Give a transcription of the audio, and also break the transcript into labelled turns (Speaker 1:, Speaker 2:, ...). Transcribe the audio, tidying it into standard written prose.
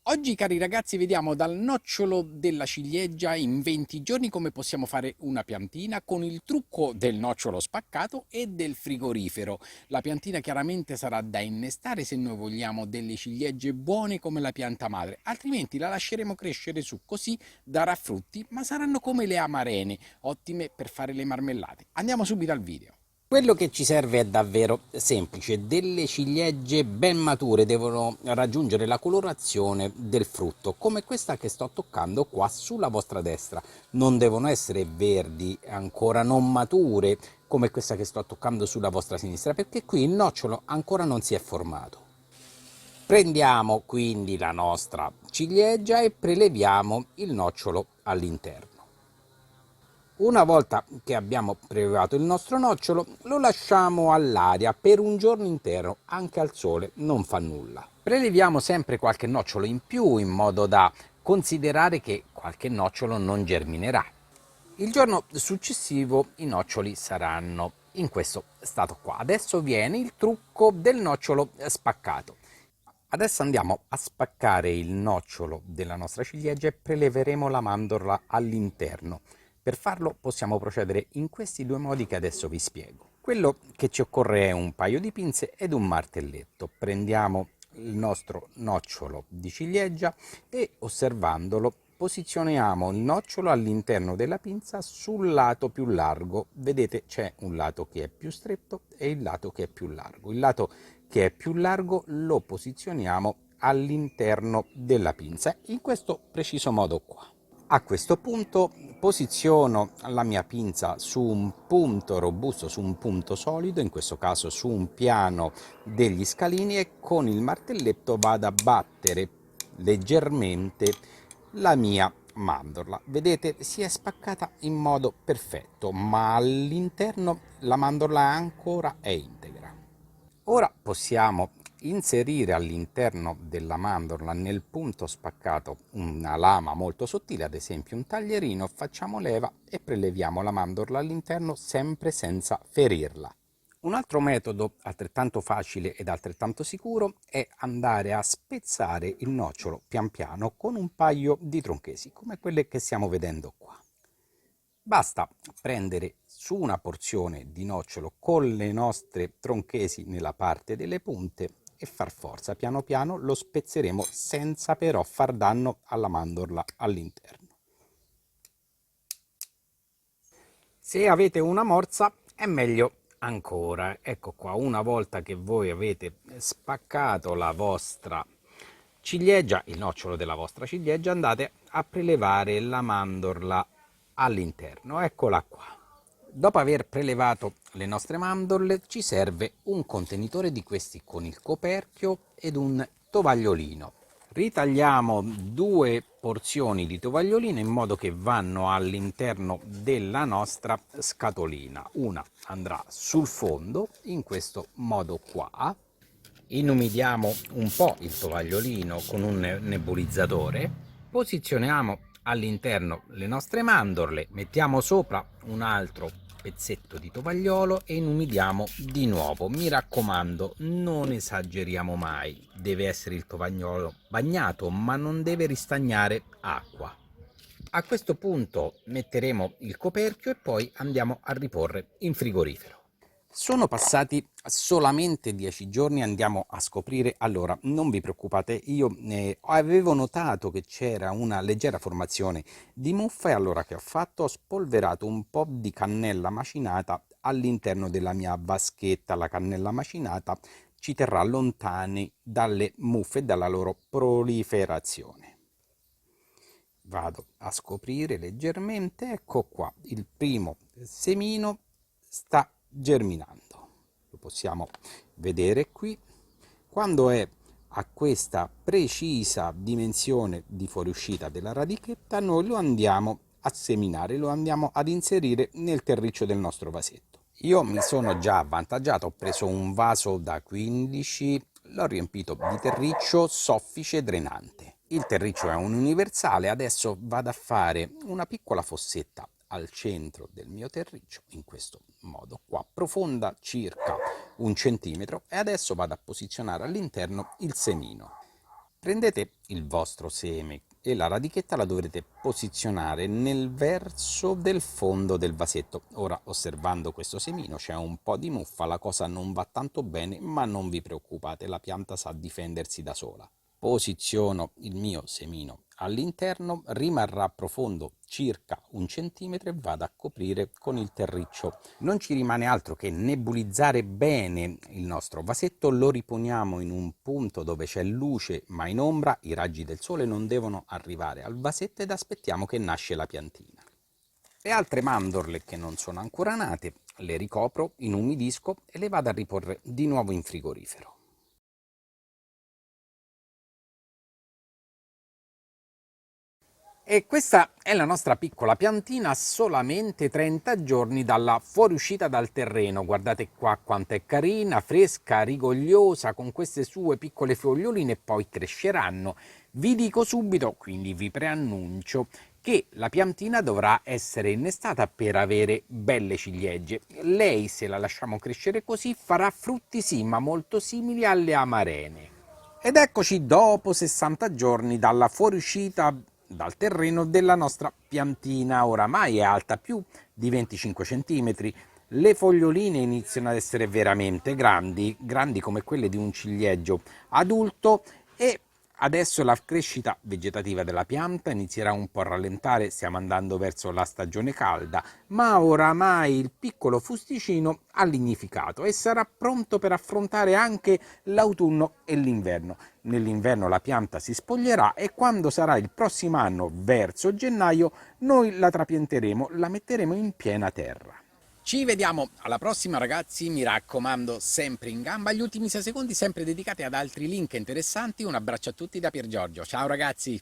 Speaker 1: Oggi, cari ragazzi, vediamo dal nocciolo della ciliegia in 20 giorni come possiamo fare una piantina con il trucco del nocciolo spaccato e del frigorifero. La piantina chiaramente sarà da innestare se noi vogliamo delle ciliegie buone come la pianta madre, altrimenti la lasceremo crescere su, così darà frutti, ma saranno come le amarene, ottime per fare le marmellate. Andiamo subito al video. Quello che ci serve è davvero semplice: delle ciliegie ben mature devono raggiungere la colorazione del frutto, come questa che sto toccando qua sulla vostra destra. Non devono essere verdi, ancora non mature, come questa che sto toccando sulla vostra sinistra, perché qui il nocciolo ancora non si è formato. Prendiamo quindi la nostra ciliegia e preleviamo il nocciolo all'interno. Una volta che abbiamo prelevato il nostro nocciolo, lo lasciamo all'aria per un giorno intero, anche al sole non fa nulla. Preleviamo sempre qualche nocciolo in più in modo da considerare che qualche nocciolo non germinerà. Il giorno successivo i noccioli saranno in questo stato qua. Adesso viene il trucco del nocciolo spaccato. Adesso andiamo a spaccare il nocciolo della nostra ciliegia e preleveremo la mandorla all'interno. Per farlo possiamo procedere in questi due modi che adesso vi spiego. Quello che ci occorre è un paio di pinze ed un martelletto. Prendiamo il nostro nocciolo di ciliegia e, osservandolo, posizioniamo il nocciolo all'interno della pinza sul lato più largo. Vedete, c'è un lato che è più stretto e il lato che è più largo. Il lato che è più largo lo posizioniamo all'interno della pinza, in questo preciso modo qua. A questo punto posiziono la mia pinza su un punto robusto, su un punto solido, in questo caso su un piano degli scalini, e con il martelletto vado a battere leggermente la mia mandorla. Vedete, si è spaccata in modo perfetto, ma all'interno la mandorla ancora è integra. Ora possiamo inserire all'interno della mandorla, nel punto spaccato, una lama molto sottile, ad esempio un taglierino. Facciamo leva e preleviamo la mandorla all'interno, sempre senza ferirla. Un altro metodo altrettanto facile ed altrettanto sicuro è andare a spezzare il nocciolo pian piano con un paio di tronchesi, come quelle che stiamo vedendo qua. Basta prendere su una porzione di nocciolo con le nostre tronchesi nella parte delle punte e far forza. Piano piano lo spezzeremo senza però far danno alla mandorla all'interno. Se avete una morsa è meglio ancora. Ecco qua, una volta che voi avete spaccato la vostra ciliegia, il nocciolo della vostra ciliegia, andate a prelevare la mandorla all'interno. Eccola qua. Dopo aver prelevato le nostre mandorle ci serve un contenitore di questi con il coperchio ed un tovagliolino. Ritagliamo due porzioni di tovagliolino in modo che vanno all'interno della nostra scatolina. Una andrà sul fondo in questo modo qua. Inumidiamo un po' il tovagliolino con un nebulizzatore, posizioniamo all'interno le nostre mandorle, mettiamo sopra un altro pezzetto di tovagliolo e inumidiamo di nuovo. Mi raccomando, non esageriamo mai, deve essere il tovagliolo bagnato ma non deve ristagnare acqua. A questo punto metteremo il coperchio e poi andiamo a riporre in frigorifero. Sono passati solamente 10 giorni, andiamo a scoprire. Allora, non vi preoccupate, io avevo notato che c'era una leggera formazione di muffa, e allora che ho fatto? Ho spolverato un po' di cannella macinata all'interno della mia vaschetta. La cannella macinata ci terrà lontani dalle muffe e dalla loro proliferazione. Vado a scoprire leggermente, ecco qua, il primo semino sta germinando, lo possiamo vedere qui. Quando è a questa precisa dimensione di fuoriuscita della radichetta, noi lo andiamo a seminare, lo andiamo ad inserire nel terriccio del nostro vasetto. Io mi sono già avvantaggiato, ho preso un vaso da 15, l'ho riempito di terriccio soffice drenante. Il terriccio è un universale. Adesso vado a fare una piccola fossetta al centro del mio terriccio, in questo modo qua, profonda circa 1 centimetro, e adesso vado a posizionare all'interno il semino. Prendete il vostro seme e la radichetta la dovrete posizionare nel verso del fondo del vasetto. Ora, osservando questo semino, c'è un po' di muffa, la cosa non va tanto bene, ma non vi preoccupate, la pianta sa difendersi da sola. Posiziono il mio semino all'interno, rimarrà profondo circa 1 centimetro e vado a coprire con il terriccio. Non ci rimane altro che nebulizzare bene il nostro vasetto, lo riponiamo in un punto dove c'è luce ma in ombra, i raggi del sole non devono arrivare al vasetto ed aspettiamo che nasce la piantina. Le altre mandorle che non sono ancora nate le ricopro, inumidisco e le vado a riporre di nuovo in frigorifero. E questa è la nostra piccola piantina a solamente 30 giorni dalla fuoriuscita dal terreno. Guardate qua quanto è carina, fresca, rigogliosa, con queste sue piccole foglioline e poi cresceranno. Vi dico subito, quindi vi preannuncio, che la piantina dovrà essere innestata per avere belle ciliegie. Lei, se la lasciamo crescere così, farà frutti sì, ma molto simili alle amarene. Ed eccoci dopo 60 giorni dalla fuoriuscita dal terreno della nostra piantina, oramai è alta più di 25 centimetri. Le foglioline iniziano ad essere veramente grandi, grandi come quelle di un ciliegio adulto, e adesso la crescita vegetativa della pianta inizierà un po' a rallentare, stiamo andando verso la stagione calda, ma oramai il piccolo fusticino ha lignificato e sarà pronto per affrontare anche l'autunno e l'inverno. Nell'inverno la pianta si spoglierà e quando sarà il prossimo anno, verso gennaio, noi la trapianteremo, la metteremo in piena terra. Ci vediamo alla prossima ragazzi, mi raccomando sempre in gamba, gli ultimi 6 secondi sempre dedicati ad altri link interessanti. Un abbraccio a tutti da Pier Giorgio, ciao ragazzi!